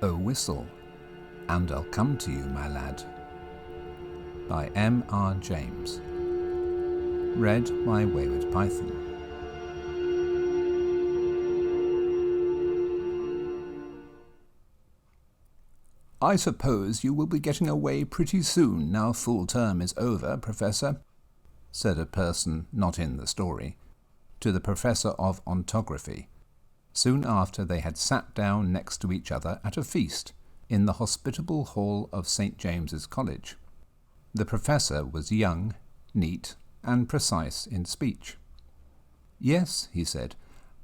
O Whistle, and I'll Come to You, My Lad, by M.R. James. Read by Wayward Python. "I suppose you will be getting away pretty soon now full term is over, Professor," said a person not in the story, to the Professor of Ontography, soon after they had sat down next to each other at a feast in the hospitable hall of St. James's College. The Professor was young, neat, and precise in speech. "Yes," he said,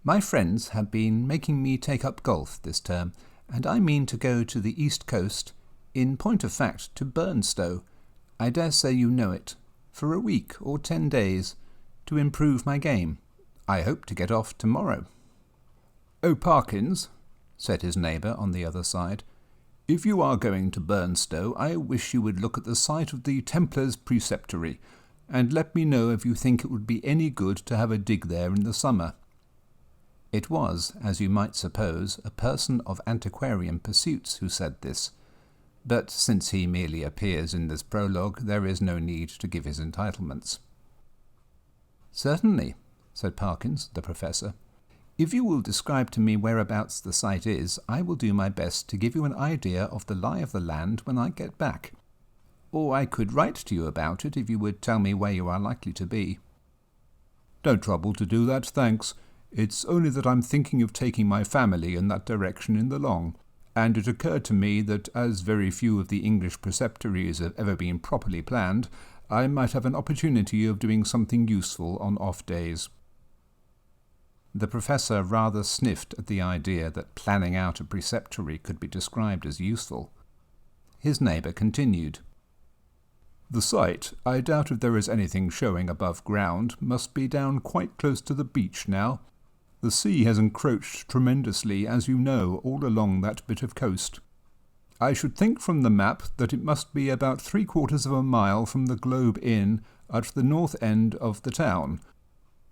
"my friends have been making me take up golf this term, and I mean to go to the East Coast, in point of fact to Burnstow, I dare say you know it, for a week or 10 days, to improve my game. I hope to get off tomorrow." "Oh, Parkins," said his neighbour on the other side, "if you are going to Burnstow, I wish you would look at the site of the Templars' Preceptory, and let me know if you think it would be any good to have a dig there in the summer." It was, as you might suppose, a person of antiquarian pursuits who said this, but since he merely appears in this prologue, there is no need to give his entitlements. "Certainly," said Parkins, the Professor. "If you will describe to me whereabouts the site is, I will do my best to give you an idea of the lie of the land when I get back. Or I could write to you about it if you would tell me where you are likely to be." "Don't trouble to do that, thanks. It's only that I'm thinking of taking my family in that direction in the long, and it occurred to me that as very few of the English preceptories have ever been properly planned, I might have an opportunity of doing something useful on off days." The Professor rather sniffed at the idea that planning out a preceptory could be described as useful. His neighbour continued. "The site, I doubt if there is anything showing above ground, must be down quite close to the beach now. The sea has encroached tremendously, as you know, all along that bit of coast. I should think from the map that it must be about 3/4 of a mile from the Globe Inn at the north end of the town.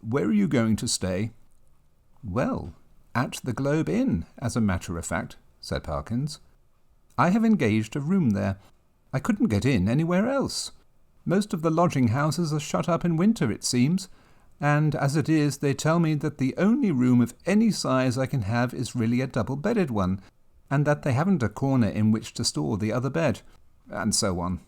Where are you going to stay?" "Well, at the Globe Inn, as a matter of fact," said Parkins. "I have engaged a room there. I couldn't get in anywhere else. Most of the lodging-houses are shut up in winter, it seems, and as it is, they tell me that the only room of any size I can have is really a double-bedded one, and that they haven't a corner in which to store the other bed, and so on.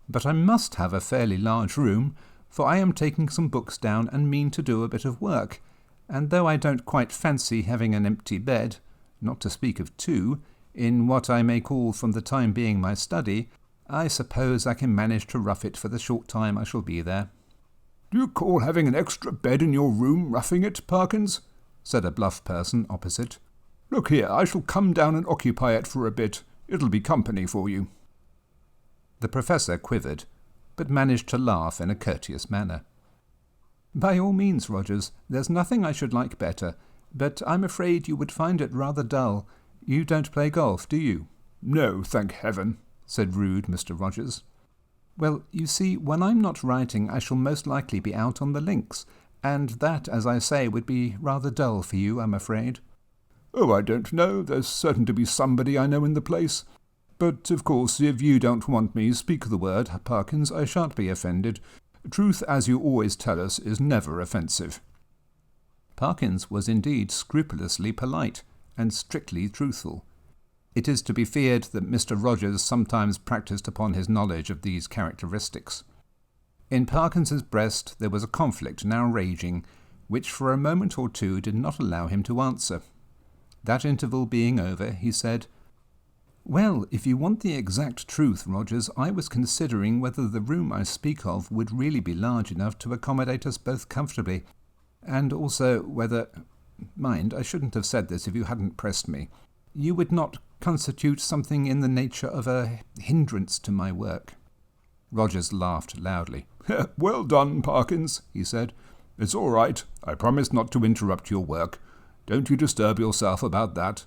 But I must have a fairly large room, for I am taking some books down and mean to do a bit of work, and though I don't quite fancy having an empty bed, not to speak of 2, in what I may call from the time being my study, I suppose I can manage to rough it for the short time I shall be there." "Do you call having an extra bed in your room roughing it, Parkins?" said a bluff person opposite. "Look here, I shall come down and occupy it for a bit. It'll be company for you." The Professor quivered, but managed to laugh in a courteous manner. "By all means, Rogers, there's nothing I should like better, but I'm afraid you would find it rather dull. You don't play golf, do you?" "No, thank heaven," said rude Mr. Rogers. "Well, you see, when I'm not writing I shall most likely be out on the links, and that, as I say, would be rather dull for you, I'm afraid." "Oh, I don't know. There's certain to be somebody I know in the place. But, of course, if you don't want me, speak the word, Parkins. I shan't be offended. Truth, as you always tell us, is never offensive." Parkins was indeed scrupulously polite, and strictly truthful. It is to be feared that Mr. Rogers sometimes practised upon his knowledge of these characteristics. In Parkins's breast there was a conflict now raging, which for a moment or two did not allow him to answer. That interval being over, he said, "Well, if you want the exact truth, Rogers, I was considering whether the room I speak of would really be large enough to accommodate us both comfortably, and also whether— mind, I shouldn't have said this if you hadn't pressed me— you would not constitute something in the nature of a hindrance to my work." Rogers laughed loudly. "Well done, Parkins," he said. "It's all right. I promise not to interrupt your work. Don't you disturb yourself about that.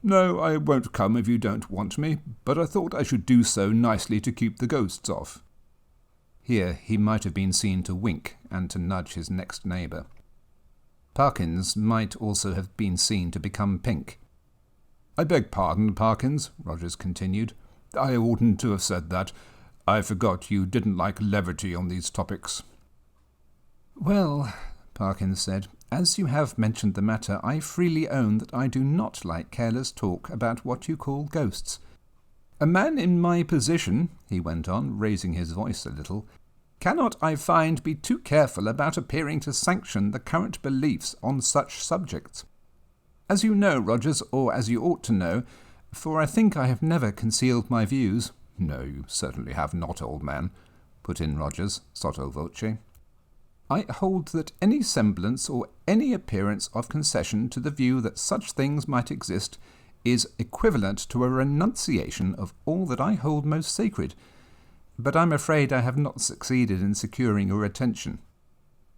No, I won't come if you don't want me, but I thought I should do so nicely to keep the ghosts off." Here he might have been seen to wink and to nudge his next neighbour. Parkins might also have been seen to become pink. "I beg pardon, Parkins," Rogers continued. "I oughtn't to have said that. I forgot you didn't like levity on these topics." "Well," Parkins said, "as you have mentioned the matter, I freely own that I do not like careless talk about what you call ghosts. A man in my position," he went on, raising his voice a little, "cannot, I find, be too careful about appearing to sanction the current beliefs on such subjects. As you know, Rogers, or as you ought to know, for I think I have never concealed my views—" "No, you certainly have not, old man," put in Rogers, sotto voce. "I hold that any semblance or any appearance of concession to the view that such things might exist is equivalent to a renunciation of all that I hold most sacred. But I'm afraid I have not succeeded in securing your attention."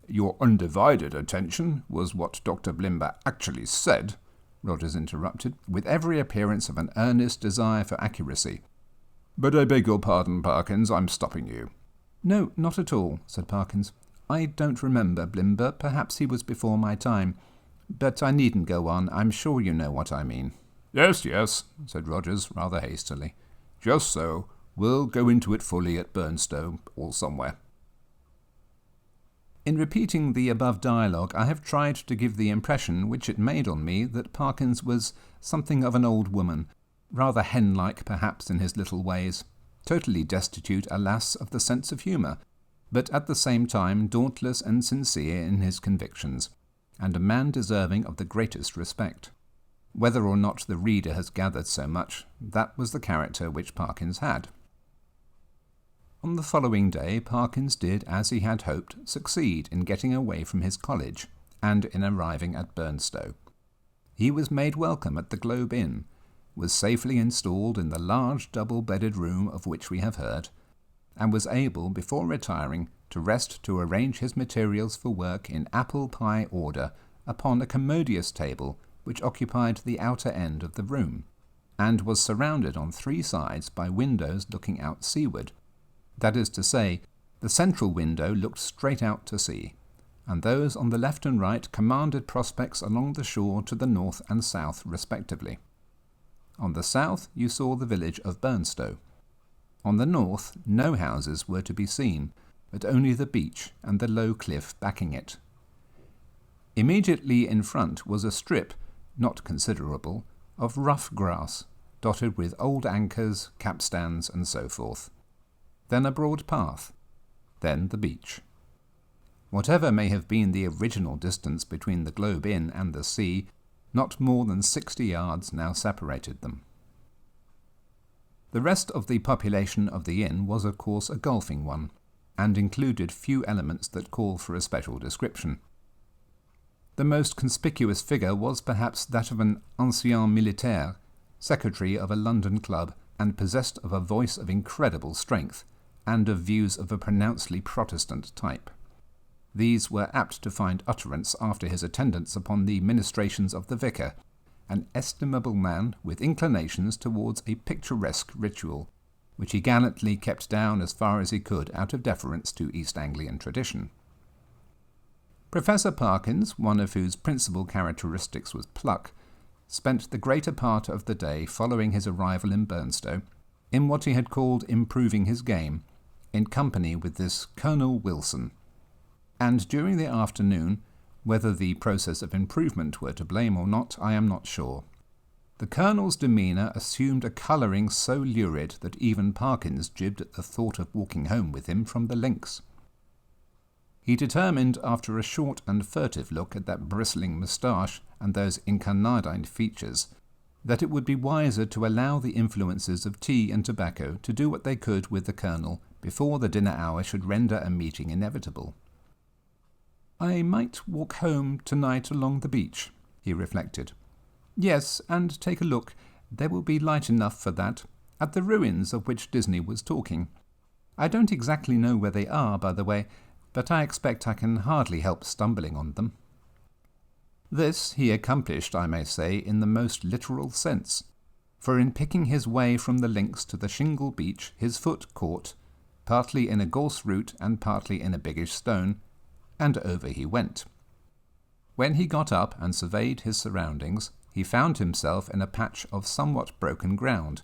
"Your undivided attention was what Dr. Blimber actually said," Rogers interrupted, with every appearance of an earnest desire for accuracy. "But I beg your pardon, Parkins, I'm stopping you." "No, not at all," said Parkins. "I don't remember Blimber. Perhaps he was before my time. But I needn't go on. I'm sure you know what I mean." Yes, yes," said Rogers, rather hastily. "Just so. We'll go into it fully at Burnstow, or somewhere." In repeating the above dialogue, I have tried to give the impression which it made on me that Parkins was something of an old woman, rather hen-like perhaps in his little ways, totally destitute, alas, of the sense of humour, but at the same time dauntless and sincere in his convictions, and a man deserving of the greatest respect. Whether or not the reader has gathered so much, that was the character which Parkins had. On the following day, Parkins did, as he had hoped, succeed in getting away from his college, and in arriving at Burnstow. He was made welcome at the Globe Inn, was safely installed in the large double-bedded room of which we have heard, and was able, before retiring, to rest to arrange his materials for work in apple pie order upon a commodious table which occupied the outer end of the room, and was surrounded on 3 sides by windows looking out seaward. That is to say, the central window looked straight out to sea, and those on the left and right commanded prospects along the shore to the north and south respectively. On the south you saw the village of Burnstow. On the north no houses were to be seen, but only the beach and the low cliff backing it. Immediately in front was a strip, not considerable, of rough grass, dotted with old anchors, capstans, and so forth. Then a broad path. Then the beach. Whatever may have been the original distance between the Globe Inn and the sea, not more than 60 yards now separated them. The rest of the population of the inn was of course a golfing one, and included few elements that call for a special description. The most conspicuous figure was perhaps that of an ancien militaire, secretary of a London club, and possessed of a voice of incredible strength, and of views of a pronouncedly Protestant type. These were apt to find utterance after his attendance upon the ministrations of the vicar, an estimable man with inclinations towards a picturesque ritual, which he gallantly kept down as far as he could out of deference to East Anglian tradition. Professor Parkins, one of whose principal characteristics was pluck, spent the greater part of the day following his arrival in Burnstow in what he had called improving his game, in company with this Colonel Wilson, and during the afternoon, whether the process of improvement were to blame or not, I am not sure. The Colonel's demeanour assumed a colouring so lurid that even Parkins jibbed at the thought of walking home with him from the links. He determined, after a short and furtive look at that bristling moustache and those incarnadine features, that it would be wiser to allow the influences of tea and tobacco to do what they could with the Colonel before the dinner hour should render a meeting inevitable. "I might walk home tonight along the beach," he reflected. "Yes, and take a look, there will be light enough for that, at the ruins of which Disney was talking. I don't exactly know where they are, by the way, but I expect I can hardly help stumbling on them." This he accomplished, I may say, in the most literal sense, for in picking his way from the links to the shingle beach his foot caught, partly in a gorse root and partly in a biggish stone, and over he went. When he got up and surveyed his surroundings, he found himself in a patch of somewhat broken ground,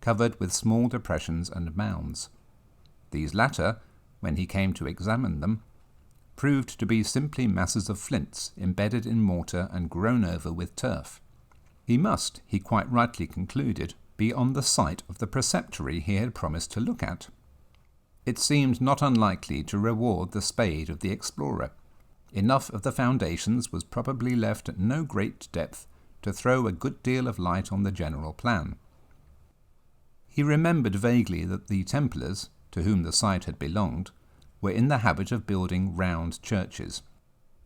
covered with small depressions and mounds. These latter, when he came to examine them, proved to be simply masses of flints embedded in mortar and grown over with turf. He must, he quite rightly concluded, be on the site of the preceptory he had promised to look at. It seemed not unlikely to reward the spade of the explorer. Enough of the foundations was probably left at no great depth to throw a good deal of light on the general plan. He remembered vaguely that the Templars, to whom the site had belonged, were in the habit of building round churches,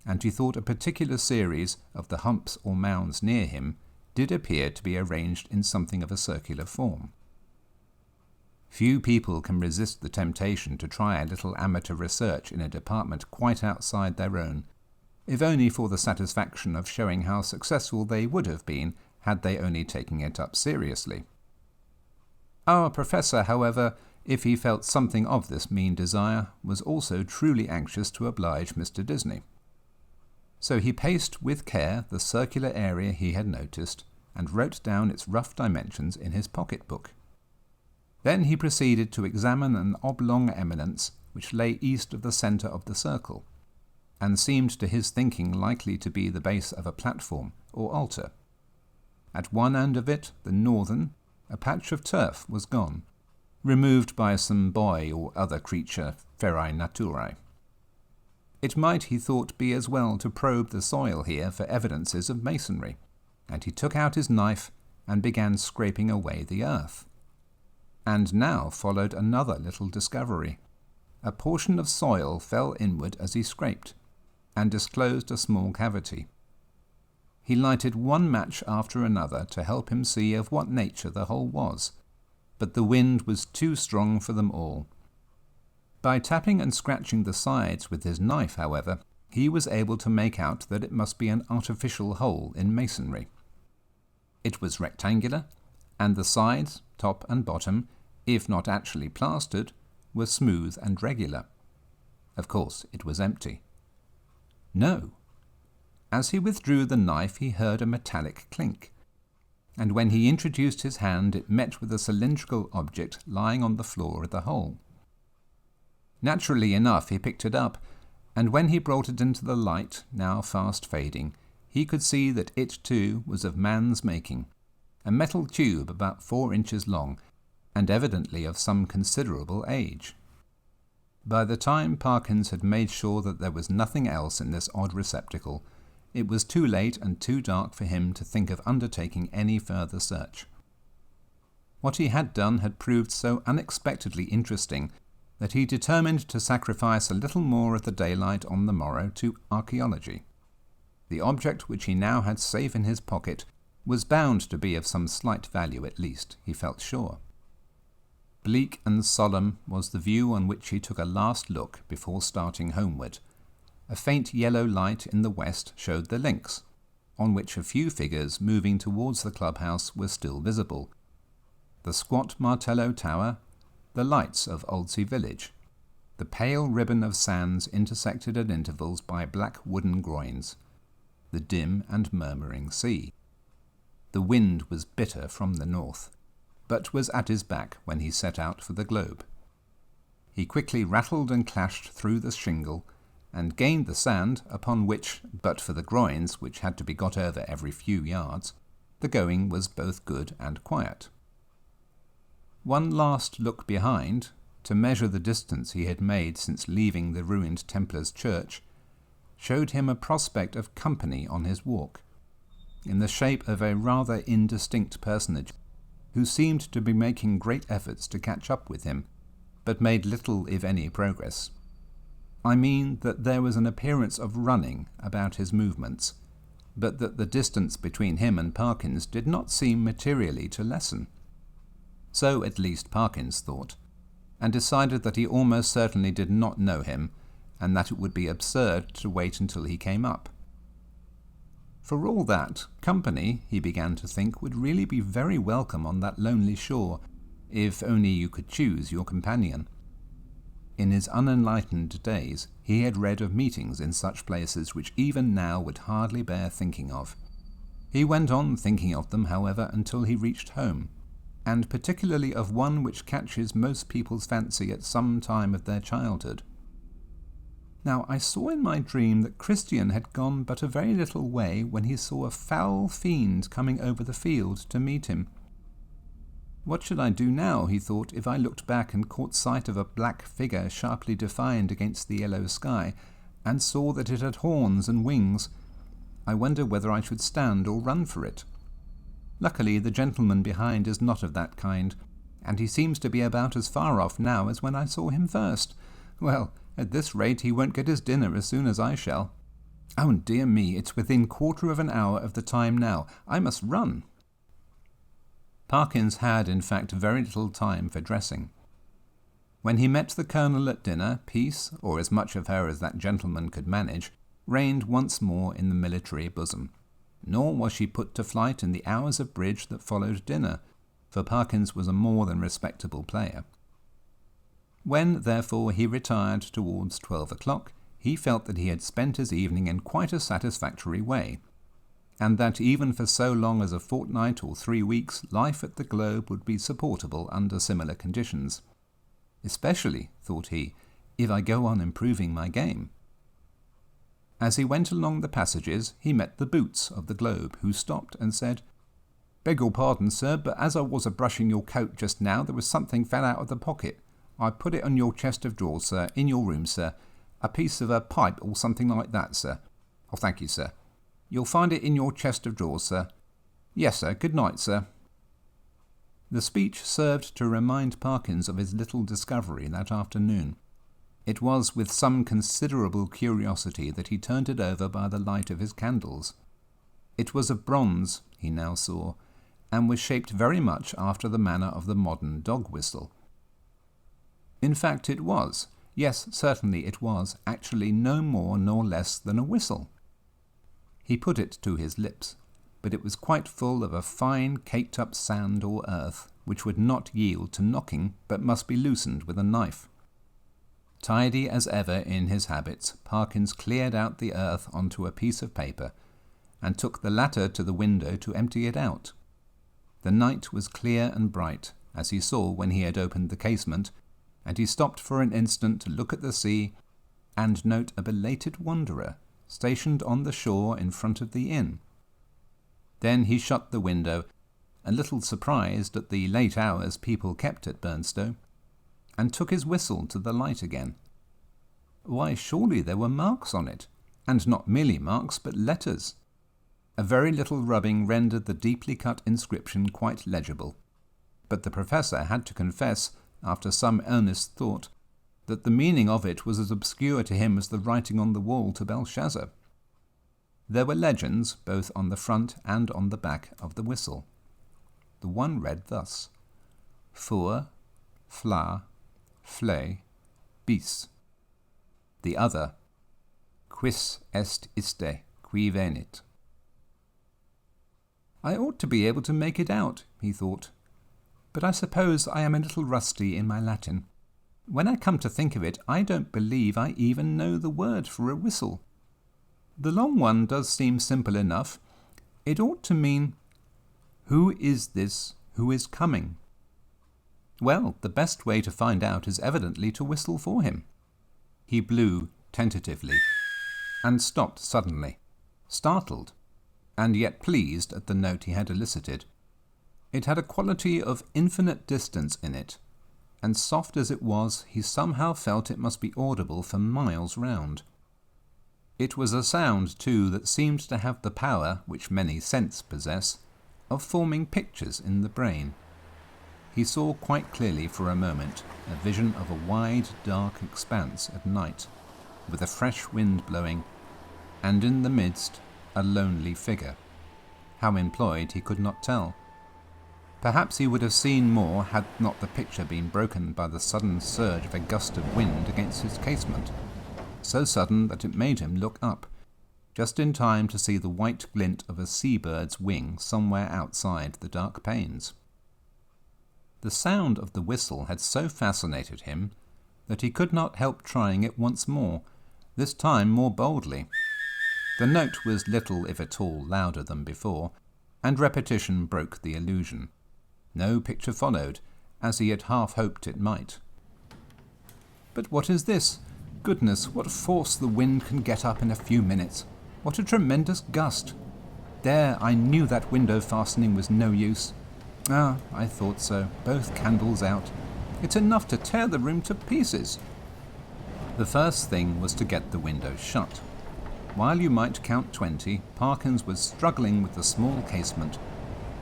and he thought a particular series of the humps or mounds near him did appear to be arranged in something of a circular form. Few people can resist the temptation to try a little amateur research in a department quite outside their own, if only for the satisfaction of showing how successful they would have been had they only taken it up seriously. Our professor, however, if he felt something of this mean desire, was also truly anxious to oblige Mr. Disney. So he paced with care the circular area he had noticed, and wrote down its rough dimensions in his pocket-book. Then he proceeded to examine an oblong eminence which lay east of the centre of the circle, and seemed to his thinking likely to be the base of a platform or altar. At one end of it, the northern, a patch of turf was gone, removed by some boy or other creature ferae naturae. It might, he thought, be as well to probe the soil here for evidences of masonry, and he took out his knife and began scraping away the earth. And now followed another little discovery. A portion of soil fell inward as he scraped, and disclosed a small cavity. He lighted one match after another to help him see of what nature the hole was, but the wind was too strong for them all. By tapping and scratching the sides with his knife, however, he was able to make out that it must be an artificial hole in masonry. It was rectangular, and the sides, top and bottom, if not actually plastered, were smooth and regular. Of course, it was empty. No. As he withdrew the knife, he heard a metallic clink, and when he introduced his hand it met with a cylindrical object lying on the floor of the hole. Naturally enough he picked it up, and when he brought it into the light, now fast fading, he could see that it too was of man's making, a metal tube about 4 inches long, and evidently of some considerable age. By the time Parkins had made sure that there was nothing else in this odd receptacle, it was too late and too dark for him to think of undertaking any further search. What he had done had proved so unexpectedly interesting that he determined to sacrifice a little more of the daylight on the morrow to archaeology. The object which he now had safe in his pocket was bound to be of some slight value at least, he felt sure. Bleak and solemn was the view on which he took a last look before starting homeward. A faint yellow light in the west showed the links, on which a few figures moving towards the clubhouse were still visible. The squat Martello Tower, the lights of Oldsey Village, the pale ribbon of sands intersected at intervals by black wooden groins, the dim and murmuring sea. The wind was bitter from the north, but was at his back when he set out for the globe. He quickly rattled and clashed through the shingle, and gained the sand, upon which, but for the groins, which had to be got over every few yards, the going was both good and quiet. One last look behind, to measure the distance he had made since leaving the ruined Templars' church, showed him a prospect of company on his walk, in the shape of a rather indistinct personage, who seemed to be making great efforts to catch up with him, but made little if any progress. I mean that there was an appearance of running about his movements, but that the distance between him and Parkins did not seem materially to lessen. So at least Parkins thought, and decided that he almost certainly did not know him, and that it would be absurd to wait until he came up. For all that, company, he began to think, would really be very welcome on that lonely shore, if only you could choose your companion. In his unenlightened days, he had read of meetings in such places which even now would hardly bear thinking of. He went on thinking of them, however, until he reached home, and particularly of one which catches most people's fancy at some time of their childhood. Now, I saw in my dream that Christian had gone but a very little way when he saw a foul fiend coming over the field to meet him. What should I do now, he thought, if I looked back and caught sight of a black figure sharply defined against the yellow sky, and saw that it had horns and wings? I wonder whether I should stand or run for it. Luckily, the gentleman behind is not of that kind, and he seems to be about as far off now as when I saw him first. Well, at this rate he won't get his dinner as soon as I shall. Oh, dear me, it's within 1/4 of an hour of the time now. I must run. Parkins had, in fact, very little time for dressing. When he met the Colonel at dinner, peace, or as much of her as that gentleman could manage, reigned once more in the military bosom. Nor was she put to flight in the hours of bridge that followed dinner, for Parkins was a more than respectable player. When, therefore, he retired towards 12 o'clock, he felt that he had spent his evening in quite a satisfactory way, and that even for so long as a fortnight or 3 weeks, life at the Globe would be supportable under similar conditions. Especially, thought he, if I go on improving my game. As he went along the passages, he met the Boots of the Globe, who stopped and said, "Beg your pardon, sir, but as I was a-brushing your coat just now, there was something fell out of the pocket. I put it on your chest of drawers, sir, in your room, sir. A piece of a pipe or something like that, sir. Oh, thank you, sir. You'll find it in your chest of drawers, sir. Yes, sir. Good night, sir." The speech served to remind Parkins of his little discovery that afternoon. It was with some considerable curiosity that he turned it over by the light of his candles. It was of bronze, he now saw, and was shaped very much after the manner of the modern dog-whistle. In fact, it was, yes, certainly it was, actually no more nor less than a whistle. He put it to his lips, but it was quite full of a fine caked-up sand or earth, which would not yield to knocking, but must be loosened with a knife. Tidy as ever in his habits, Parkins cleared out the earth onto a piece of paper, and took the latter to the window to empty it out. The night was clear and bright, as he saw when he had opened the casement, and he stopped for an instant to look at the sea and note a belated wanderer stationed on the shore in front of the inn. Then he shut the window, a little surprised at the late hours people kept at Burnstow, and took his whistle to the light again. Why, surely there were marks on it, and not merely marks, but letters. A very little rubbing rendered the deeply cut inscription quite legible, but the Professor had to confess, after some earnest thought, that the meaning of it was as obscure to him as the writing on the wall to Belshazzar. There were legends both on the front and on the back of the whistle. The one read thus: Fur, Fla, Fle, Bis. The other: Quis est iste, qui venit. I ought to be able to make it out, he thought, but I suppose I am a little rusty in my Latin. When I come to think of it, I don't believe I even know the word for a whistle. The long one does seem simple enough. It ought to mean, who is this who is coming? Well, the best way to find out is evidently to whistle for him. He blew tentatively, and stopped suddenly, startled, and yet pleased at the note he had elicited. It had a quality of infinite distance in it, and soft as it was, he somehow felt it must be audible for miles round. It was a sound, too, that seemed to have the power, which many scents possess, of forming pictures in the brain. He saw quite clearly for a moment a vision of a wide, dark expanse at night, with a fresh wind blowing, and in the midst a lonely figure. How employed he could not tell. Perhaps he would have seen more had not the picture been broken by the sudden surge of a gust of wind against his casement, so sudden that it made him look up, just in time to see the white glint of a sea-bird's wing somewhere outside the dark panes. The sound of the whistle had so fascinated him that he could not help trying it once more, this time more boldly. The note was little, if at all, louder than before, and repetition broke the illusion. No picture followed, as he had half hoped it might. But what is this? Goodness, what force the wind can get up in a few minutes! What a tremendous gust! There, I knew that window fastening was no use. Ah, I thought so. Both candles out. It's enough to tear the room to pieces. The first thing was to get the window shut. While you might count 20, Parkins was struggling with the small casement,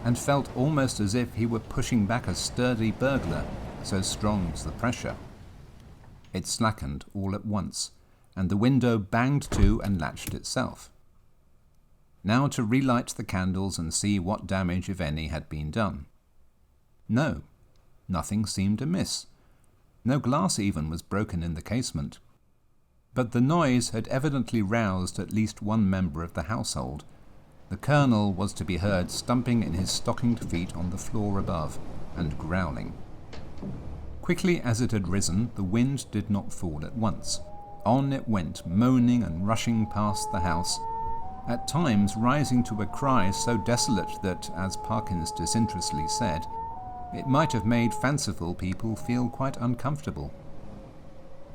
and felt almost as if he were pushing back a sturdy burglar, so strong was the pressure. It slackened all at once, and the window banged to and latched itself. Now to relight the candles and see what damage, if any, had been done. No, nothing seemed amiss. No glass even was broken in the casement. But the noise had evidently roused at least one member of the household. The Colonel was to be heard stumping in his stockinged feet on the floor above, and growling. Quickly as it had risen, the wind did not fall at once. On it went, moaning and rushing past the house, at times rising to a cry so desolate that, as Parkins disinterestedly said, it might have made fanciful people feel quite uncomfortable.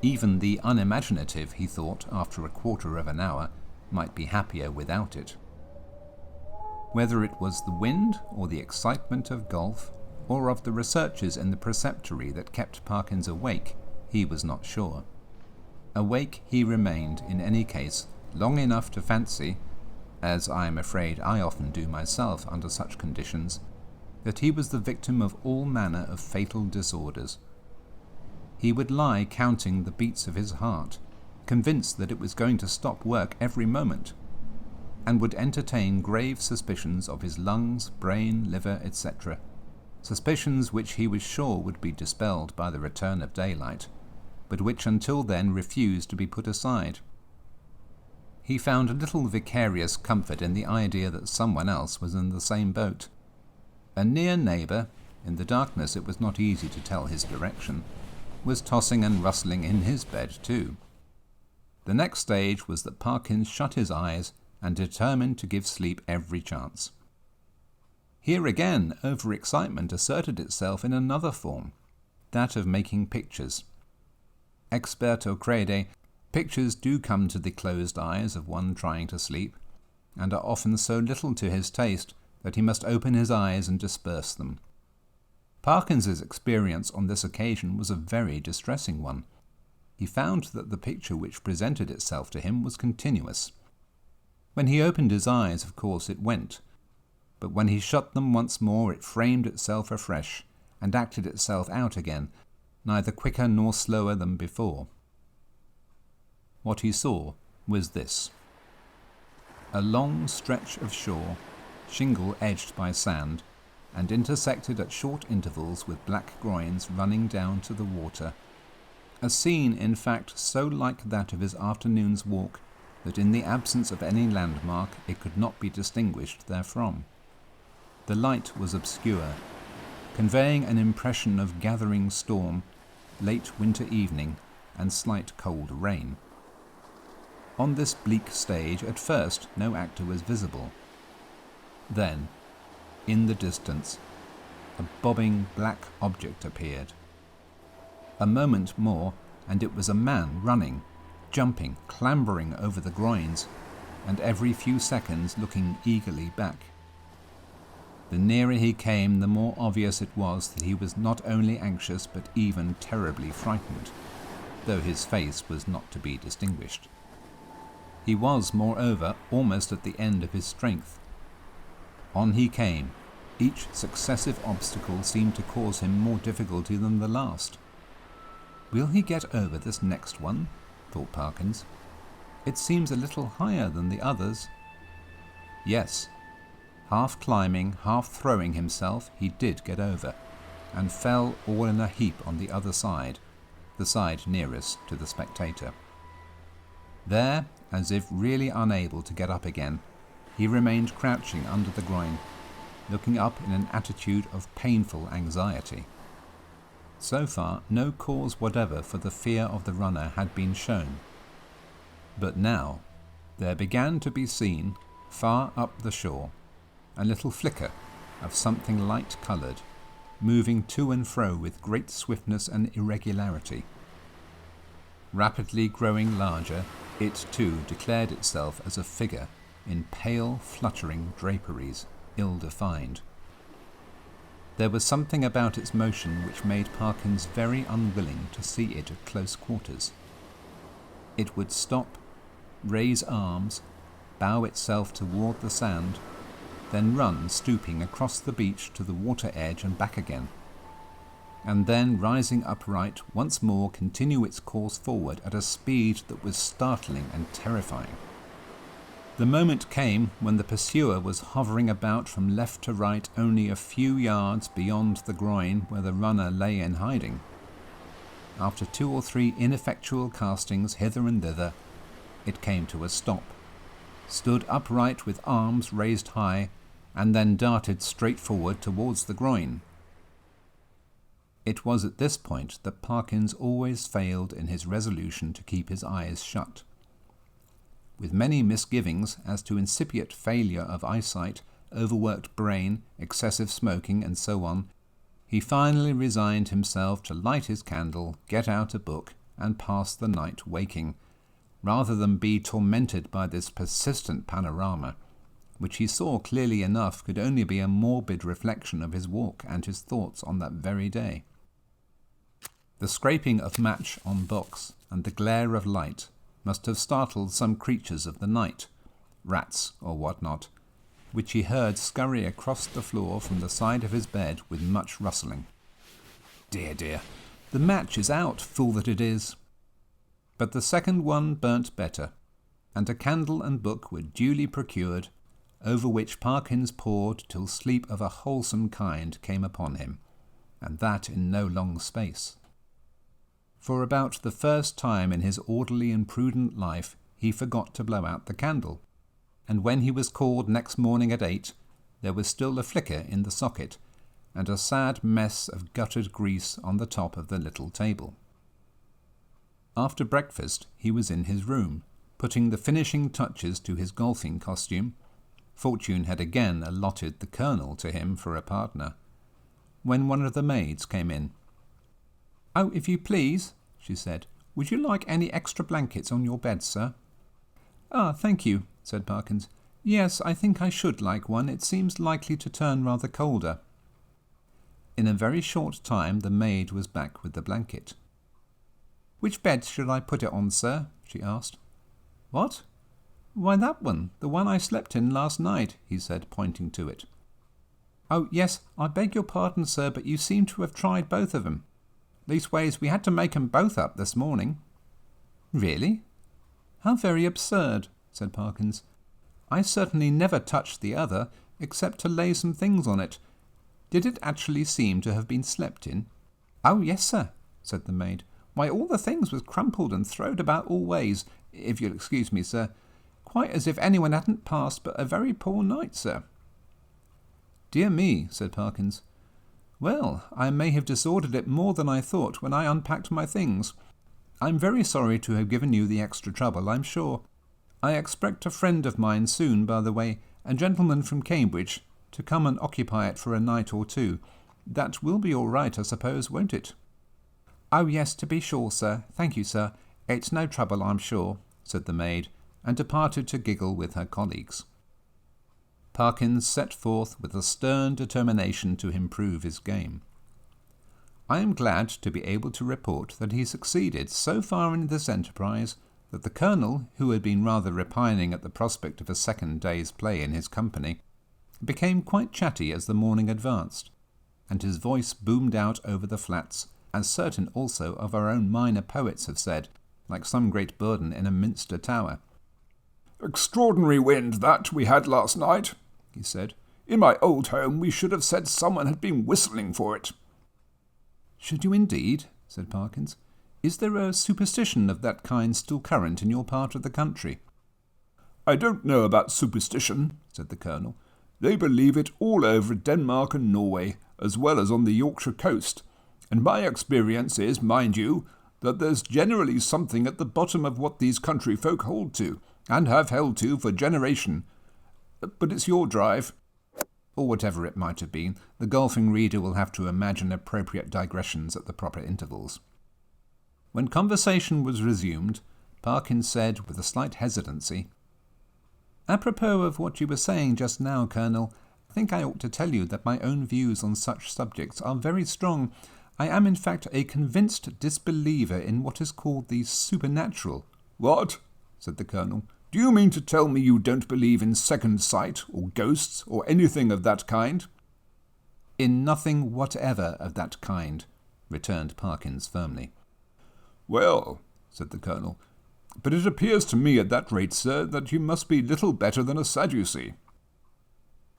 Even the unimaginative, he thought, after a quarter of an hour, might be happier without it. Whether it was the wind, or the excitement of golf, or of the researches in the preceptory that kept Parkins awake, he was not sure. Awake he remained, in any case, long enough to fancy, as I am afraid I often do myself under such conditions, that he was the victim of all manner of fatal disorders. He would lie counting the beats of his heart, convinced that it was going to stop work every moment, and would entertain grave suspicions of his lungs, brain, liver, etc., suspicions which he was sure would be dispelled by the return of daylight, but which until then refused to be put aside. He found a little vicarious comfort in the idea that someone else was in the same boat. A near neighbour, in the darkness it was not easy to tell his direction, was tossing and rustling in his bed too. The next stage was that Parkins shut his eyes and determined to give sleep every chance. Here again over-excitement asserted itself in another form, that of making pictures. Experto crede, pictures do come to the closed eyes of one trying to sleep, and are often so little to his taste that he must open his eyes and disperse them. Parkins's experience on this occasion was a very distressing one. He found that the picture which presented itself to him was continuous. When he opened his eyes, of course, it went, but when he shut them once more it framed itself afresh, and acted itself out again, neither quicker nor slower than before. What he saw was this. A long stretch of shore, shingle edged by sand, and intersected at short intervals with black groins running down to the water. A scene, in fact, so like that of his afternoon's walk that in the absence of any landmark it could not be distinguished therefrom. The light was obscure, conveying an impression of gathering storm, late winter evening, and slight cold rain. On this bleak stage, at first, no actor was visible. Then, in the distance, a bobbing black object appeared. A moment more, and it was a man running, jumping, clambering over the groins, and every few seconds looking eagerly back. The nearer he came, the more obvious it was that he was not only anxious but even terribly frightened, though his face was not to be distinguished. He was, moreover, almost at the end of his strength. On he came. Each successive obstacle seemed to cause him more difficulty than the last. "Will he get over this next one?" thought Parkins. "It seems a little higher than the others." Yes, half climbing, half throwing himself, he did get over, and fell all in a heap on the other side, the side nearest to the spectator. There, as if really unable to get up again, he remained crouching under the groin, looking up in an attitude of painful anxiety. So far, no cause whatever for the fear of the runner had been shown. But now, there began to be seen, far up the shore, a little flicker of something light-coloured, moving to and fro with great swiftness and irregularity. Rapidly growing larger, it too declared itself as a figure in pale, fluttering draperies, ill-defined. There was something about its motion which made Parkins very unwilling to see it at close quarters. It would stop, raise arms, bow itself toward the sand, then run stooping across the beach to the water edge and back again, and then rising upright once more continue its course forward at a speed that was startling and terrifying. The moment came when the pursuer was hovering about from left to right only a few yards beyond the groin where the runner lay in hiding. After 2 or 3 ineffectual castings hither and thither, it came to a stop, stood upright with arms raised high, and then darted straight forward towards the groin. It was at this point that Parkins always failed in his resolution to keep his eyes shut. With many misgivings as to incipient failure of eyesight, overworked brain, excessive smoking, and so on, he finally resigned himself to light his candle, get out a book, and pass the night waking, rather than be tormented by this persistent panorama, which he saw clearly enough could only be a morbid reflection of his walk and his thoughts on that very day. The scraping of match on box and the glare of light must have startled some creatures of the night, rats or what not, which he heard scurry across the floor from the side of his bed with much rustling. Dear, dear, the match is out, fool that it is! But the second one burnt better, and a candle and book were duly procured, over which Parkins pored till sleep of a wholesome kind came upon him, and that in no long space. For about the first time in his orderly and prudent life he forgot to blow out the candle, and when he was called next morning at 8, there was still a flicker in the socket, and a sad mess of guttered grease on the top of the little table. After breakfast he was in his room, putting the finishing touches to his golfing costume. Fortune had again allotted the Colonel to him for a partner, when one of the maids came in. "Oh, if you please," she said, "would you like any extra blankets on your bed, sir?" "Ah, thank you," said Parkins. "Yes, I think I should like one. It seems likely to turn rather colder." In a very short time the maid was back with the blanket. "Which bed should I put it on, sir?" she asked. "What? Why, that one, the one I slept in last night," he said, pointing to it. "Oh, yes, I beg your pardon, sir, but you seem to have tried both of 'em. Leastways, we had to make 'em both up this morning." "Really? How very absurd," said Parkins. "I certainly never touched the other, except to lay some things on it. Did it actually seem to have been slept in?" "Oh, yes, sir," said the maid. "Why, all the things was crumpled and throwed about all ways, if you'll excuse me, sir. Quite as if anyone hadn't passed but a very poor night, sir." "Dear me," said Parkins. "Well, I may have disordered it more than I thought when I unpacked my things. I'm very sorry to have given you the extra trouble, I'm sure. I expect a friend of mine soon, by the way, a gentleman from Cambridge, to come and occupy it for a night or two. That will be all right, I suppose, won't it?" "Oh, yes, to be sure, sir. Thank you, sir. It's no trouble, I'm sure," said the maid, and departed to giggle with her colleagues. Parkins set forth with a stern determination to improve his game. I am glad to be able to report that he succeeded so far in this enterprise that the Colonel, who had been rather repining at the prospect of a second day's play in his company, became quite chatty as the morning advanced, and his voice boomed out over the flats, as certain also of our own minor poets have said, like some great Bodan in a minster tower. "Extraordinary wind that we had last night," he said. "In my old home we should have said someone had been whistling for it." "Should you indeed?" said Parkins. "Is there a superstition of that kind still current in your part of the country?" "I don't know about superstition," said the Colonel. "They believe it all over Denmark and Norway, as well as on the Yorkshire coast, and my experience is, mind you, that there's generally something at the bottom of what these country folk hold to, and have held to for generation. But it's your drive." or whatever it might have been. The golfing reader will have to imagine appropriate digressions at the proper intervals. When conversation was resumed, Parkins said with a slight hesitancy, "Apropos of what you were saying just now, Colonel, I think I ought to tell you that my own views on such subjects are very strong. I am in fact a convinced disbeliever in what is called the supernatural." "What?" said the Colonel. "Do you mean to tell me you don't believe in second sight, or ghosts, or anything of that kind?" "In nothing whatever of that kind," returned Parkins firmly. "Well," said the Colonel, "but it appears to me at that rate, sir, that you must be little better than a Sadducee."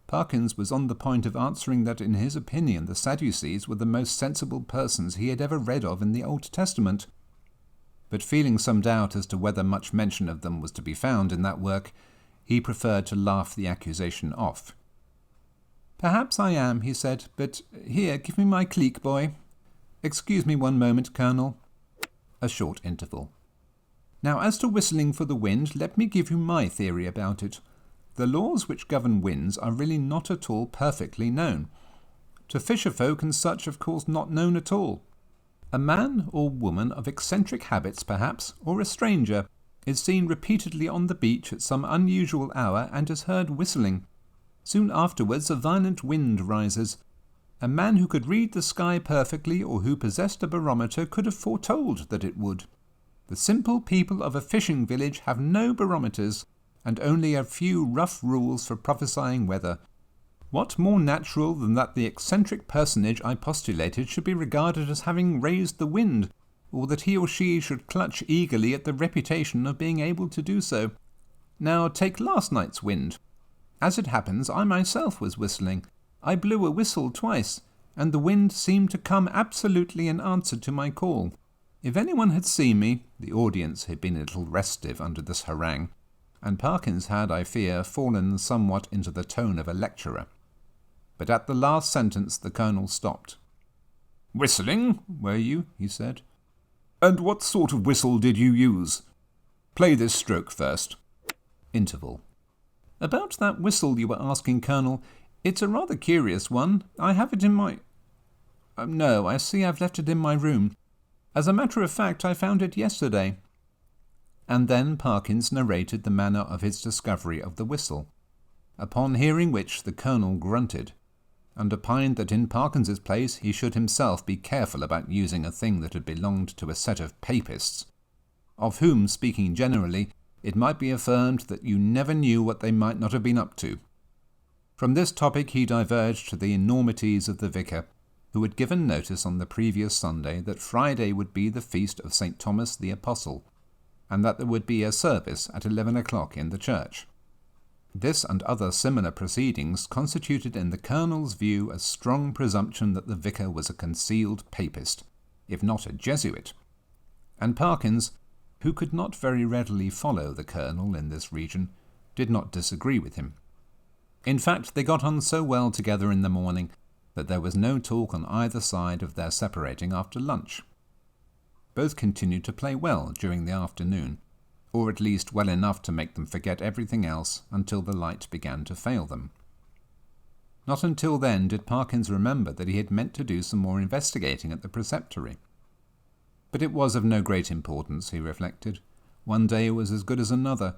Parkins was on the point of answering that in his opinion the Sadducees were the most sensible persons he had ever read of in the Old Testament, but feeling some doubt as to whether much mention of them was to be found in that work, he preferred to laugh the accusation off. "Perhaps I am," he said, "but here, give me my clique, boy. Excuse me one moment, Colonel." A short interval. "Now, as to whistling for the wind, let me give you my theory about it. The laws which govern winds are really not at all perfectly known. To fisher folk and such, of course, not known at all. A man or woman of eccentric habits, perhaps, or a stranger, is seen repeatedly on the beach at some unusual hour and is heard whistling. Soon afterwards a violent wind rises. A man who could read the sky perfectly or who possessed a barometer could have foretold that it would. The simple people of a fishing village have no barometers, and only a few rough rules for prophesying weather. What more natural than that the eccentric personage I postulated should be regarded as having raised the wind, or that he or she should clutch eagerly at the reputation of being able to do so? Now take last night's wind. As it happens, I myself was whistling. I blew a whistle twice, and the wind seemed to come absolutely in answer to my call. If anyone had seen me, the audience had been a little restive under this harangue, and Parkins had, I fear, fallen somewhat into the tone of a lecturer. But at the last sentence the Colonel stopped. "Whistling, were you?" he said. "And what sort of whistle did you use? Play this stroke first." Interval. "About that whistle you were asking, Colonel, it's a rather curious one. I have it in my... no, I see I've left it in my room. As a matter of fact, I found it yesterday." And then Parkins narrated the manner of his discovery of the whistle, upon hearing which the Colonel grunted, and opined that in Parkins's place he should himself be careful about using a thing that had belonged to a set of papists, of whom, speaking generally, it might be affirmed that you never knew what they might not have been up to. From this topic he diverged to the enormities of the vicar, who had given notice on the previous Sunday that Friday would be the feast of St. Thomas the Apostle, and that there would be a service at 11 o'clock in the church. This and other similar proceedings constituted in the Colonel's view a strong presumption that the vicar was a concealed papist, if not a Jesuit, and Parkins, who could not very readily follow the Colonel in this region, did not disagree with him. In fact, they got on so well together in the morning that there was no talk on either side of their separating after lunch. Both continued to play well during the afternoon, or at least well enough to make them forget everything else until the light began to fail them. Not until then did Parkins remember that he had meant to do some more investigating at the preceptory. But it was of no great importance, he reflected. One day was as good as another.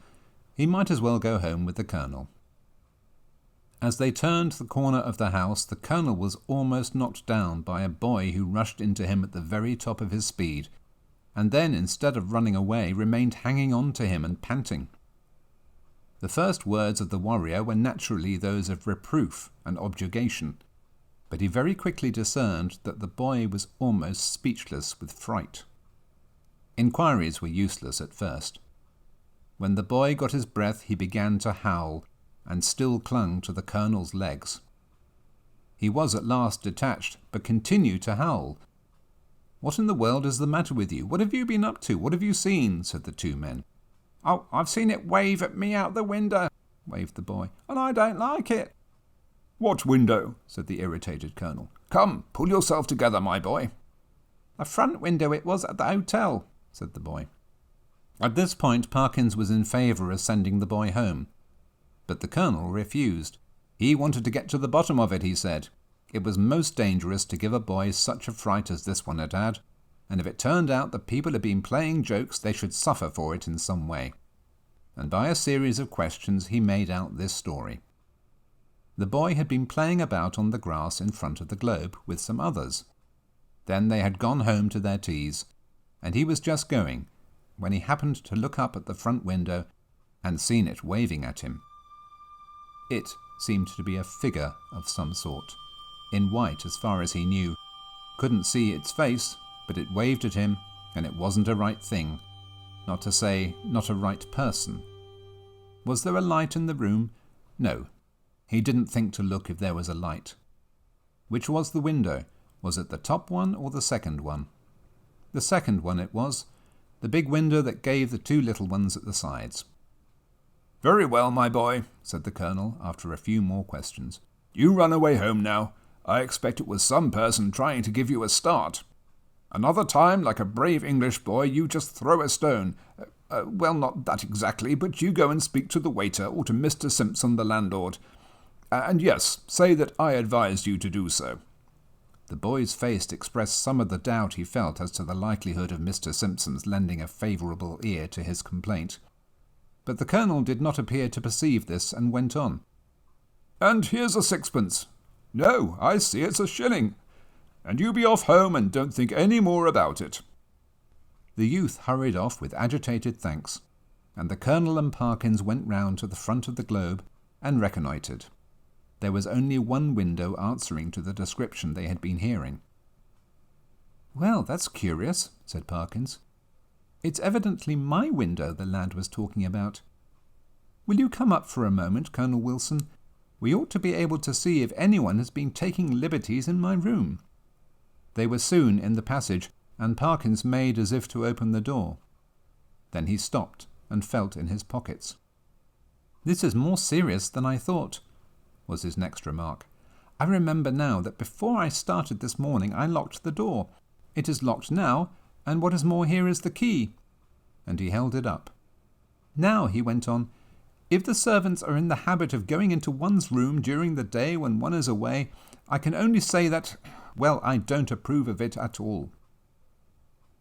He might as well go home with the Colonel. As they turned the corner of the house, the Colonel was almost knocked down by a boy who rushed into him at the very top of his speed, and then, instead of running away, remained hanging on to him and panting. The first words of the warrior were naturally those of reproof and objurgation, but he very quickly discerned that the boy was almost speechless with fright. Inquiries were useless at first. When the boy got his breath, he began to howl, and still clung to the Colonel's legs. He was at last detached, but continued to howl. "What in the world is the matter with you? What have you been up to? What have you seen?" said the two men. "Oh, I've seen it wave at me out the window," waved the boy, "and I don't like it." "What window?" said the irritated Colonel. "Come, pull yourself together, my boy." "A front window it was at the hotel," said the boy. At this point Parkins was in favour of sending the boy home, but the Colonel refused. He wanted to get to the bottom of it, he said. It was most dangerous to give a boy such a fright as this one had had, and if it turned out that people had been playing jokes, they should suffer for it in some way. And by a series of questions he made out this story. The boy had been playing about on the grass in front of the globe with some others. Then they had gone home to their teas, and he was just going, when he happened to look up at the front window and seen it waving at him. It seemed to be a figure of some sort, in white as far as he knew. Couldn't see its face, but it waved at him, and it wasn't a right thing, not to say not a right person. Was there a light in the room? No. He didn't think to look if there was a light. Which was the window? Was it the top one or the second one? The second one it was, the big window that gave the two little ones at the sides. "Very well, my boy," said the Colonel, after a few more questions. "You run away home now. I expect it was some person trying to give you a start. Another time, like a brave English boy, you just throw a stone. Well, not that exactly, but you go and speak to the waiter or to Mr. Simpson, the landlord. And yes, say that I advised you to do so." The boy's face expressed some of the doubt he felt as to the likelihood of Mr. Simpson's lending a favourable ear to his complaint. But the Colonel did not appear to perceive this, and went on. "And here's a sixpence. No, I see it's a shilling. And you be off home and don't think any more about it." The youth hurried off with agitated thanks, and the Colonel and Parkins went round to the front of the globe and reconnoitred. There was only one window answering to the description they had been hearing. "Well, that's curious," said Parkins. "It's evidently my window the lad was talking about. Will you come up for a moment, Colonel Wilson? We ought to be able to see if anyone has been taking liberties in my room." They were soon in the passage, and Parkins made as if to open the door. Then he stopped and felt in his pockets. "This is more serious than I thought," was his next remark. "I remember now that before I started this morning I locked the door. It is locked now, and what is more, here is the key." And he held it up. "Now," he went on, "if the servants are in the habit of going into one's room during the day when one is away, I can only say that, well, I don't approve of it at all."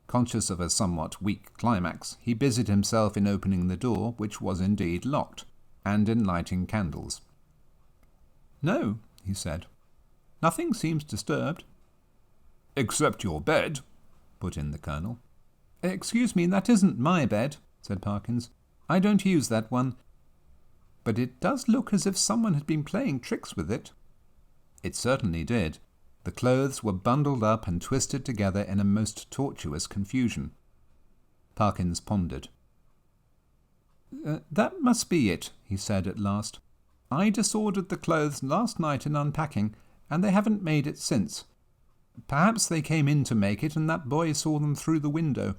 Conscious of a somewhat weak climax, he busied himself in opening the door, which was indeed locked, and in lighting candles. "No," he said. "Nothing seems disturbed." "Except your bed," put in the Colonel. "Excuse me, that isn't my bed," said Parkins. "I don't use that one. But it does look as if someone had been playing tricks with it." It certainly did. The clothes were bundled up and twisted together in a most tortuous confusion. Parkins pondered. "That must be it," he said at last. "I disordered the clothes last night in unpacking, and they haven't made it since. Perhaps they came in to make it, and that boy saw them through the window,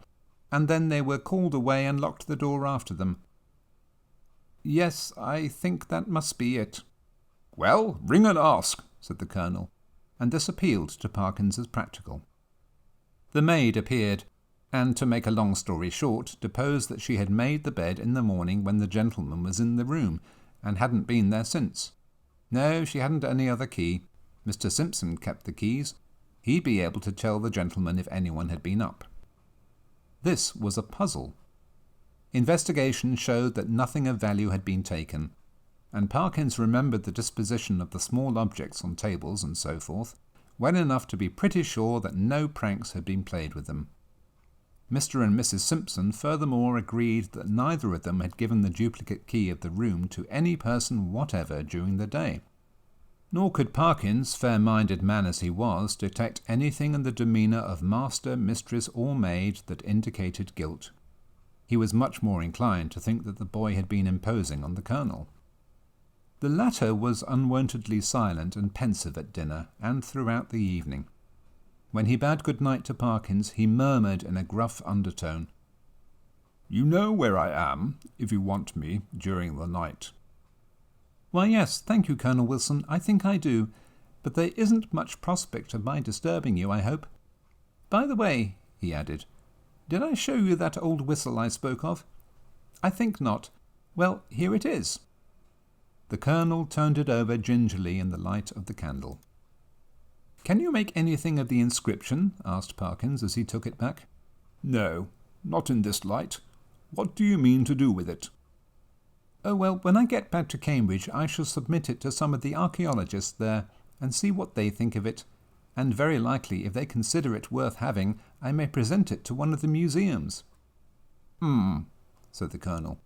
and then they were called away and locked the door after them. Yes, I think that must be it." "Well, ring and ask," said the Colonel, and this appealed to Parkins as practical. The maid appeared, and, to make a long story short, deposed that she had made the bed in the morning when the gentleman was in the room, and hadn't been there since. No, she hadn't any other key. Mr. Simpson kept the keys. He'd be able to tell the gentleman if anyone had been up. This was a puzzle. Investigation showed that nothing of value had been taken, and Parkins remembered the disposition of the small objects on tables and so forth well enough to be pretty sure that no pranks had been played with them. Mr. and Mrs. Simpson furthermore agreed that neither of them had given the duplicate key of the room to any person whatever during the day. Nor could Parkins, fair-minded man as he was, detect anything in the demeanour of master, mistress, or maid that indicated guilt. He was much more inclined to think that the boy had been imposing on the Colonel. The latter was unwontedly silent and pensive at dinner and throughout the evening. When he bade good night to Parkins, he murmured in a gruff undertone, "You know where I am, if you want me, during the night." "Why, yes, thank you, Colonel Wilson, I think I do, but there isn't much prospect of my disturbing you, I hope. By the way," he added, "did I show you that old whistle I spoke of? I think not. Well, here it is." The Colonel turned it over gingerly in the light of the candle. "Can you make anything of the inscription?" asked Parkins as he took it back. "No, not in this light. What do you mean to do with it?" "Oh, well, when I get back to Cambridge I shall submit it to some of the archaeologists there and see what they think of it, and very likely, if they consider it worth having, I may present it to one of the museums." Said the Colonel.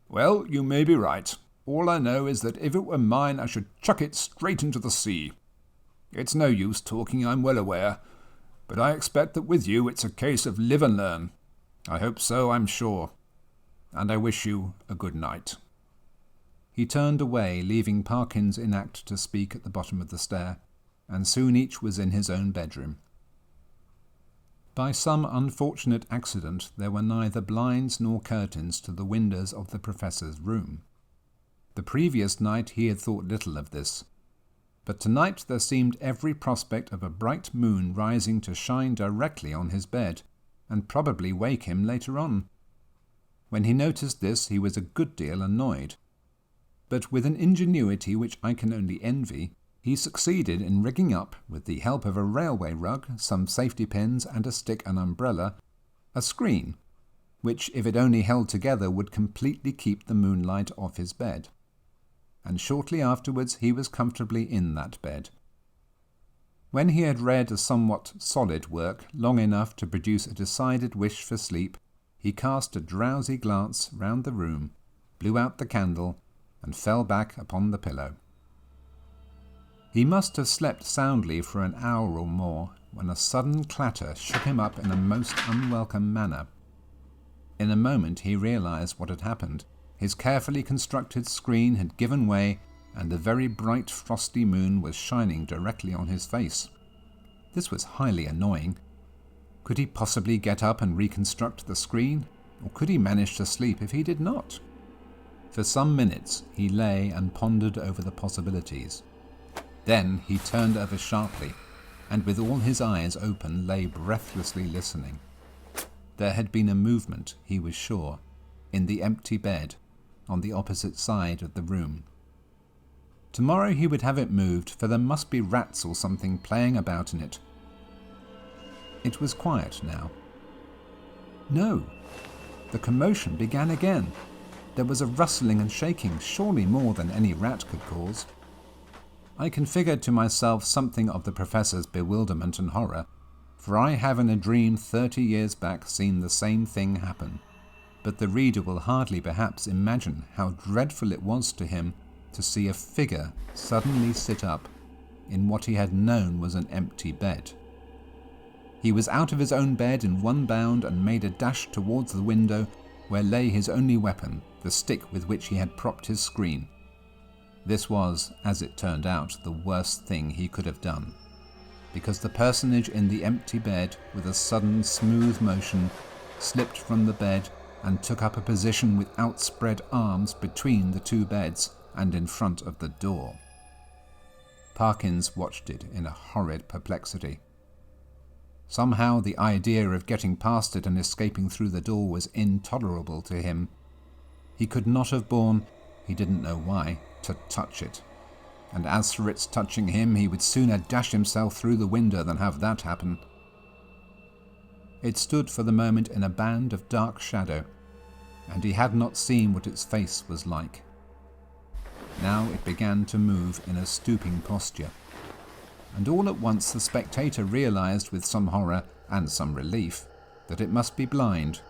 "Well, you may be right. All I know is that if it were mine I should chuck it straight into the sea. It's no use talking, I'm well aware, but I expect that with you it's a case of live and learn. I hope so, I'm sure. And I wish you a good night." He turned away, leaving Parkins in act to speak at the bottom of the stair, and soon each was in his own bedroom. By some unfortunate accident there were neither blinds nor curtains to the windows of the Professor's room. The previous night he had thought little of this, but tonight there seemed every prospect of a bright moon rising to shine directly on his bed, and probably wake him later on. When he noticed this he was a good deal annoyed, but with an ingenuity which I can only envy, he succeeded in rigging up, with the help of a railway rug, some safety pins and a stick and umbrella, a screen, which if it only held together would completely keep the moonlight off his bed. And shortly afterwards he was comfortably in that bed. When he had read a somewhat solid work, long enough to produce a decided wish for sleep, he cast a drowsy glance round the room, blew out the candle, and fell back upon the pillow. He must have slept soundly for an hour or more, when a sudden clatter shook him up in a most unwelcome manner. In a moment he realized what had happened. His carefully constructed screen had given way, and a very bright frosty moon was shining directly on his face. This was highly annoying. Could he possibly get up and reconstruct the screen, or could he manage to sleep if he did not? For some minutes he lay and pondered over the possibilities. Then he turned over sharply, and with all his eyes open lay breathlessly listening. There had been a movement, he was sure, in the empty bed, on the opposite side of the room. Tomorrow he would have it moved, for there must be rats or something playing about in it. It was quiet now. No! The commotion began again. There was a rustling and shaking, surely more than any rat could cause. I configured to myself something of the Professor's bewilderment and horror, for I have in a dream 30 years back seen the same thing happen. But the reader will hardly perhaps imagine how dreadful it was to him to see a figure suddenly sit up in what he had known was an empty bed. He was out of his own bed in one bound and made a dash towards the window where lay his only weapon, the stick with which he had propped his screen. This was, as it turned out, the worst thing he could have done, because the personage in the empty bed, with a sudden smooth motion, slipped from the bed and took up a position with outspread arms between the two beds and in front of the door. Parkins watched it in a horrid perplexity. Somehow the idea of getting past it and escaping through the door was intolerable to him. He could not have borne, he didn't know why, to touch it. And as for its touching him, he would sooner dash himself through the window than have that happen. It stood for the moment in a band of dark shadow, and he had not seen what its face was like. Now it began to move in a stooping posture, and all at once the spectator realized with some horror and some relief that it must be blind,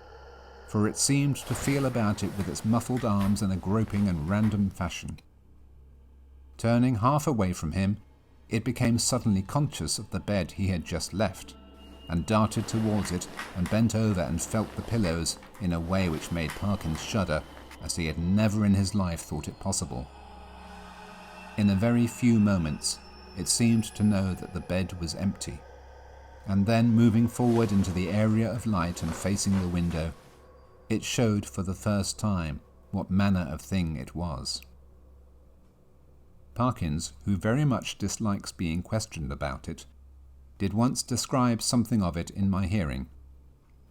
for it seemed to feel about it with its muffled arms in a groping and random fashion. Turning half away from him, it became suddenly conscious of the bed he had just left, and darted towards it and bent over and felt the pillows in a way which made Parkins shudder, as he had never in his life thought it possible. In a very few moments, it seemed to know that the bed was empty, and then moving forward into the area of light and facing the window, it showed for the first time what manner of thing it was. Parkins, who very much dislikes being questioned about it, did once describe something of it in my hearing,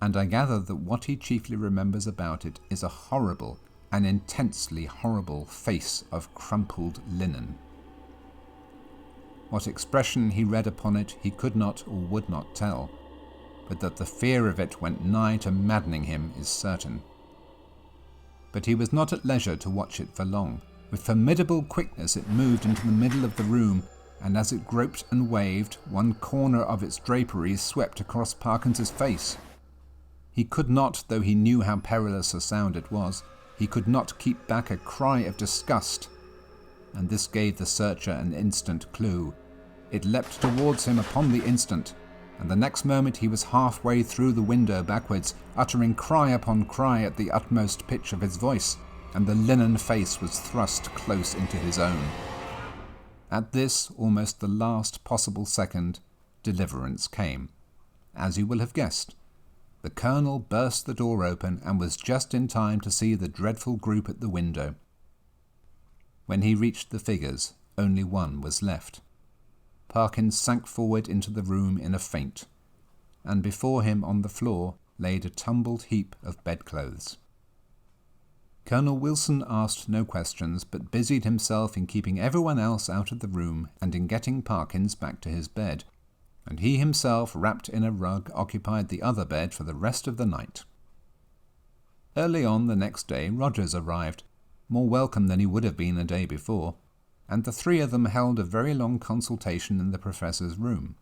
and I gather that what he chiefly remembers about it is a horrible, an intensely horrible face of crumpled linen. What expression he read upon it he could not or would not tell, but that the fear of it went nigh to maddening him is certain. But he was not at leisure to watch it for long. With formidable quickness it moved into the middle of the room, and as it groped and waved, one corner of its draperies swept across Parkins's face. He could not, though he knew how perilous a sound it was, he could not keep back a cry of disgust, and this gave the searcher an instant clue. It leapt towards him upon the instant, and the next moment he was halfway through the window backwards, uttering cry upon cry at the utmost pitch of his voice, and the linen face was thrust close into his own. At this, almost the last possible second, deliverance came. As you will have guessed, the Colonel burst the door open and was just in time to see the dreadful group at the window. When he reached the figures, only one was left. Parkins sank forward into the room in a faint, and before him on the floor laid a tumbled heap of bedclothes. Colonel Wilson asked no questions, but busied himself in keeping everyone else out of the room and in getting Parkins back to his bed, and he himself, wrapped in a rug, occupied the other bed for the rest of the night. Early on the next day Rogers arrived, more welcome than he would have been a day before, and the three of them held a very long consultation in the Professor's room.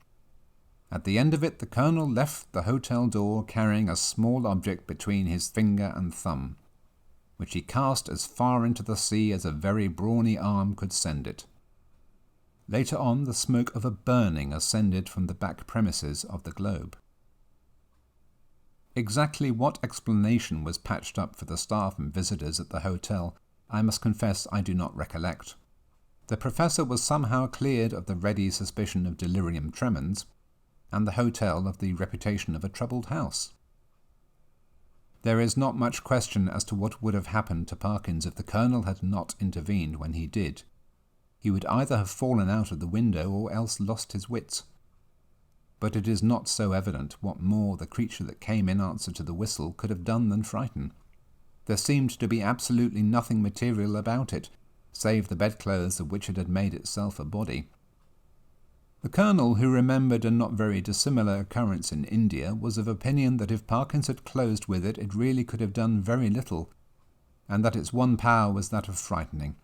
At the end of it the Colonel left the hotel door carrying a small object between his finger and thumb, which he cast as far into the sea as a very brawny arm could send it. Later on the smoke of a burning ascended from the back premises of the Globe. Exactly what explanation was patched up for the staff and visitors at the hotel, I must confess I do not recollect. The Professor was somehow cleared of the ready suspicion of delirium tremens, and the hotel of the reputation of a troubled house. There is not much question as to what would have happened to Parkins if the Colonel had not intervened when he did. He would either have fallen out of the window or else lost his wits. But it is not so evident what more the creature that came in answer to the whistle could have done than frighten. There seemed to be absolutely nothing material about it, save the bedclothes of which it had made itself a body. The Colonel, who remembered a not very dissimilar occurrence in India, was of opinion that if Parkins had closed with it, it really could have done very little, and that its one power was that of frightening.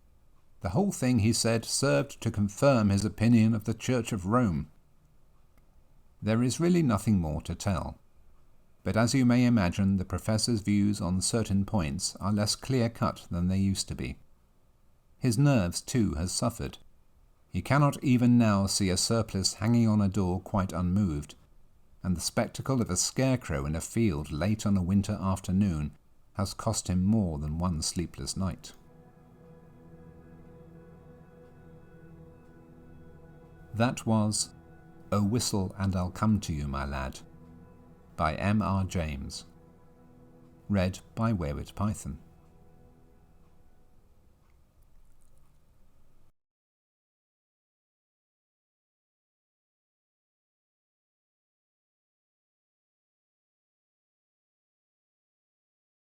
The whole thing, he said, served to confirm his opinion of the Church of Rome. There is really nothing more to tell, but as you may imagine, the Professor's views on certain points are less clear-cut than they used to be. His nerves, too, has suffered. He cannot even now see a surplice hanging on a door quite unmoved, and the spectacle of a scarecrow in a field late on a winter afternoon has cost him more than one sleepless night. That was "O Whistle and I'll Come to You, My Lad" by M.R. James. Read by Wayward Python.